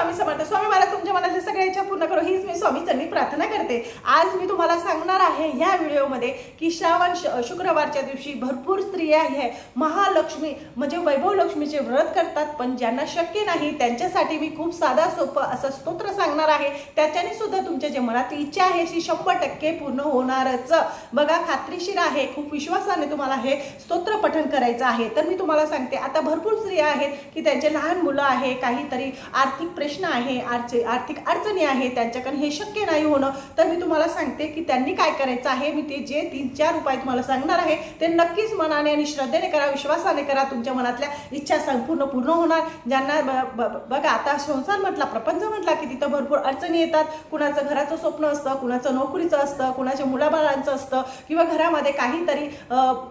स्वामी समर्थ. स्वामी मला तुमच्या मनातल्या सगळ्या इच्छा पूर्ण करो हीच मी स्वामी चरणी प्रार्थना करते. आज मी तुम्हाला सांगणार आहे या व्हिडिओमध्ये की श्रावण शुक्रवारच्या दिवशी भरपूर स्त्रिया हे महालक्ष्मी म्हणजे वैभव लक्ष्मीचे व्रत करतात, पण ज्यांना शक्य नाही त्यांच्यासाठी मी खूप साधा सोपं असं स्तोत्र सांगणार आहे. त्याच्याने सुद्धा तुमच्या जे मनातली इच्छा आहे ती 100% पूर्ण होणारच. बघा, खात्रीशीर आहे, खूप विश्वासाने तुम्हाला हे स्तोत्र पठण करायचं आहे. तर मी तुम्हाला सांगते, आता भरपूर स्त्रिया आहेत की त्यांचे लहान मुलं आहे, काहीतरी आर्थिक प्रश्न आहे, आर्थिक अडचणी आहे, त्यांच्याकडे हे शक्य नाही होणं. तर मी तुम्हाला सांगते की त्यांनी काय करायचं आहे. मी ते जे 3-4 उपाय तुम्हाला सांगणार आहे ते नक्कीच मनाने आणि श्रद्धेने करा, विश्वासाने करा. तुमच्या मनातल्या इच्छा संपूर्ण पूर्ण होणार. ज्यांना बघा, आता संसार म्हटला, प्रपंच म्हटला की तिथं भरपूर अडचणी येतात. कुणाचं घराचं स्वप्न असतं, कुणाचं नोकरीचं असतं, कुणाच्या मुलाबाळांचं असतं किंवा घरामध्ये काहीतरी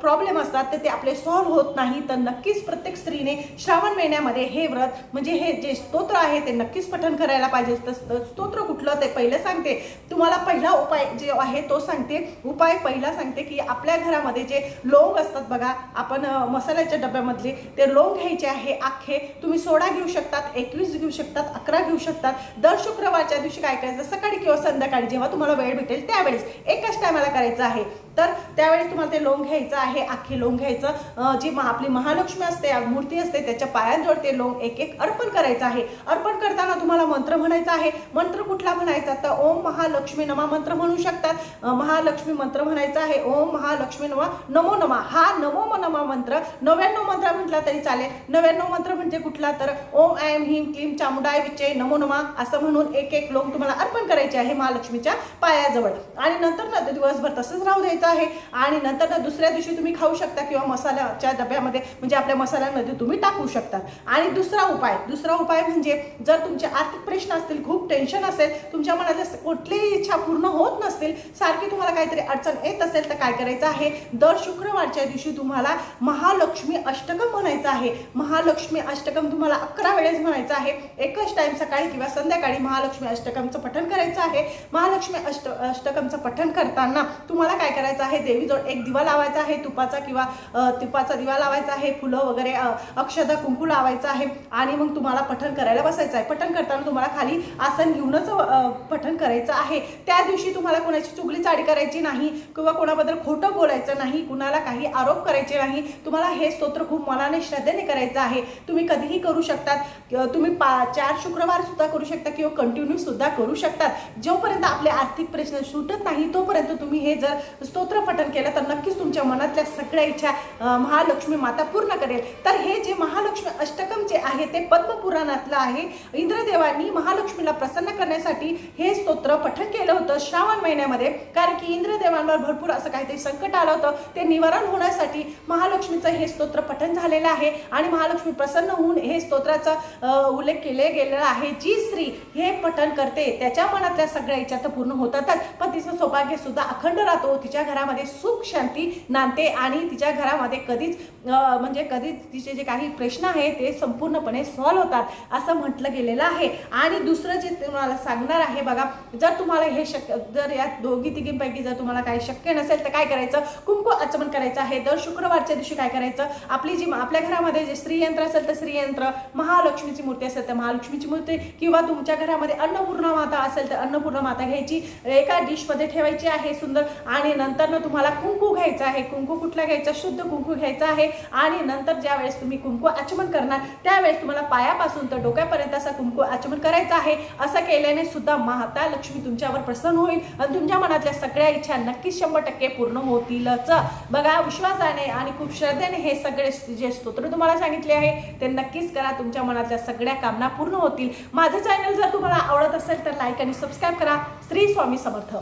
प्रॉब्लेम असतात, तर ते आपले सॉल्व्ह होत नाही. तर नक्कीच प्रत्येक स्त्रीने श्रावण महिन्यामध्ये हे व्रत म्हणजे हे जे स्तोत्र आहे ते नक्कीच पठण करायला पाहिजे. स्तोत्र कुठलं ते पहिलं सांगते तुम्हाला. पहिला उपाय जे आहे तो सांगते. उपाय पहिला सांगते की आपल्या घरामध्ये जे लोंग असतात बघा, आपण मसाल्याच्या डब्यामधले ते लोंग घ्यायचे आहे अख्खे. तुम्ही 16 घेऊ शकतात, 21 घेऊ शकतात, 11 घेऊ शकतात. दर शुक्रवारच्या दिवशी काय करायचं, सकाळी किंवा संध्याकाळी जेव्हा तुम्हाला वेळ भेटेल त्यावेळेस एकाच टायमाला करायचं आहे. तर त्यावेळेस तुम्हाला ते लोंग घ्यायचं आहे, अख्खे लोंग घ्यायचं. जी आपली महालक्ष्मी असते, मूर्ती असते, त्याच्या पायांजवळ ते लोंग एक अर्पण करायचं आहे. अर्पण करताना तुम्हाला मंत्र म्हणायचा आहे. मंत्र कुठला म्हणायचा, तर ओम महालक्ष्मी नमः मंत्र म्हणू शकतात. महालक्ष्मी मंत्र म्हणायचा आहे, ओम महालक्ष्मी नमो नमः. हा नमो नमः मंत्र 99 मंत्र म्हटला तरी चालेल. 99 मंत्र म्हणजे कुठला, तर ओम ऐं ह्रीं क्लीं चामुंडाय विचे नमो नमः असं म्हणून एक लोंग तुम्हाला अर्पण करायचे आहे महालक्ष्मीच्या पायाजवळ. आणि नंतर दिवसभर तसंच राहू द्यायचं आहे. आणि नंतर दुसऱ्या दिवशी तुम्ही खाऊ शकता किंवा मसाल्याच्या डब्यामध्ये म्हणजे आपल्या मसाल्यांमध्ये तुम्ही टाकू शकता. आणि दुसरा उपाय म्हणजे जर तुमचे आर्थिक प्रश्न असतील, खूप टेन्शन असेल, तुमच्या मनातल्या कुठलीही इच्छा पूर्ण होत नसतील, सारखी तुम्हाला काहीतरी अडचण येत असेल, तर काय करायचं आहे, दर शुक्रवारच्या दिवशी तुम्हाला महालक्ष्मी अष्टकम म्हणायचं आहे. महालक्ष्मी अष्टकम तुम्हाला 11 वेळेस म्हणायचं आहे. एकच टाइम सकाळी किंवा संध्याकाळी महालक्ष्मी अष्टकमचं पठण करायचं आहे. महालक्ष्मी अष्टकमचं पठण करताना तुम्हाला काय करायचं आहे, देवीजवळ एक दिवा लावायचा आहे, तुपाचा दिवा लावायचा आहे, फुलं वगैरे अक्षता कुंकू लावायचं आहे. आणि मग तुम्हाला पठण करायला बसायचं आहे. पठण करताना तुम्हाला खाली आसन घेऊनच पठण करायचं आहे. त्या दिवशी तुम्हाला कोणाची चुगली चाडी करायची नाही किंवा कोणाबद्दल खोटं बोलायचं नाही, कुणाला काही आरोप करायचे नाही. तुम्हाला हे स्तोत्र खूप मनाने श्रद्धेने करायचं आहे. तुम्ही कधीही करू शकतात. तुम्ही 4 शुक्रवार सुद्धा करू शकता किंवा कंटिन्यू सुद्धा करू शकतात. जोपर्यंत आपले आर्थिक प्रश्न सुटत नाही तोपर्यंत तुम्ही हे जर स्तोत्र पठण केलं तर नक्कीच तुमच्या मनातल्या सगळ्या इच्छा महालक्ष्मी माता पूर्ण करेल. तर हे जे महालक्ष्मी अष्टकम जे आहे ते पद्मपुराणातलं आहे. इंद्रदेवांनी महालक्ष्मीला प्रसन्न करण्यासाठी हे स्तोत्र पठण केलं होतं श्रावण महिन्यामध्ये. कारण की इंद्रदेवांवर भरपूर असं काहीतरी संकट आलं होतं, ते निवारण होण्यासाठी महालक्ष्मीचं हे स्तोत्र पठण झालेलं आहे. आणि महालक्ष्मी प्रसन्न होऊन हे स्तोत्राचा उल्लेख केले गेलेला आहे. जी स्त्री हे पठण करते त्याच्या मनातल्या सगळ्या इच्छा तर पूर्ण होतातच, पण तिचं सौभाग्य सुद्धा अखंड राहतो. तिच्या घरामध्ये सुख शांती नांदते आणि तिच्या घरामध्ये कधीच तिचे जे काही प्रश्न आहे ते संपूर्णपणे सॉल्व्ह होतात असं म्हटलं गेलेलं आहे. आणि दुसरं जे तुम्हाला सांगणार आहे बघा, जर तुम्हाला हे शक्य, जर या दोघी-तिघींपैकी जर तुम्हाला काही शक्य नसेल तर काय करायचं, कुंकू आचमन करायचं आहे. दर शुक्रवारच्या दिवशी काय करायचं, आपल्या घरामध्ये जे श्रीयंत्र असेल तर श्रीयंत्र, महालक्ष्मीची मूर्ती असेल तर महालक्ष्मीची मूर्ती, किंवा तुमच्या घरामध्ये अन्नपूर्णा माता असेल तर अन्नपूर्णा माता घ्यायची, एका डिशमध्ये ठेवायची आहे सुंदर. आणि नंतर तुम्हाला कुंकू घ्यायचं आहे. कुंकू कुठला घ्यायचा, शुद्ध कुंकू घ्यायचा आहे. आणि नंतर ज्या वेळेस तुम्ही कुंकू आचमन करणार त्यावेळेस तुम्हाला पायापासून तर डोक्यापर्यंत असा कुंकू आचमन करायचं आहे. असं केल्याने सुद्धा माता लक्ष्मी तुमच्यावर प्रसन्न होईल आणि तुमच्या मनातल्या सगळ्या इच्छा नक्कीच 100% पूर्ण होतीलच. बघा, विश्वासाने आणि खूप श्रद्धेने हे सगळे जे स्तोत्र तुम्हाला सांगितले आहे ते नक्कीच करा. तुमच्या मनातल्या सगळ्या कामना पूर्ण होतील. माझं चॅनल जर तुम्हाला आवडत असेल तर लाईक आणि सबस्क्राईब करा. श्री स्वामी समर्थ.